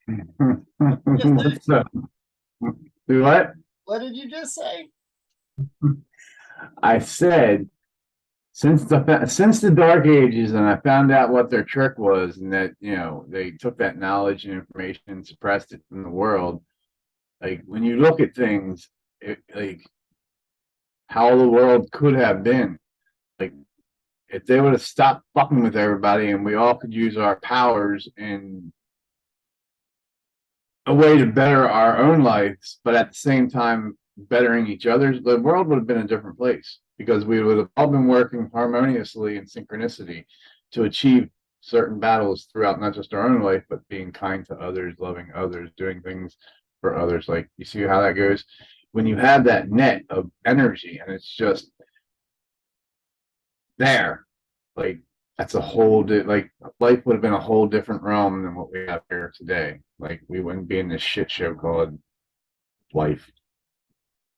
What's up? Do what? What did you just say? I said since the Dark Ages, and I found out what their trick was, and that they took that knowledge and information and suppressed it from the world. Like when you look at things, like how the world could have been, like if they would have stopped fucking with everybody, and we all could use our powers in a way to better our own lives, but at the same time bettering each other's, the world would have been a different place because we would have all been working harmoniously in synchronicity to achieve certain battles throughout not just our own life, but being kind to others, loving others, doing things for others. Like you see how that goes when you have that net of energy and it's just there. Like that's a whole like life would have been a whole different realm than what we have here today. Like we wouldn't be in this shit show called life.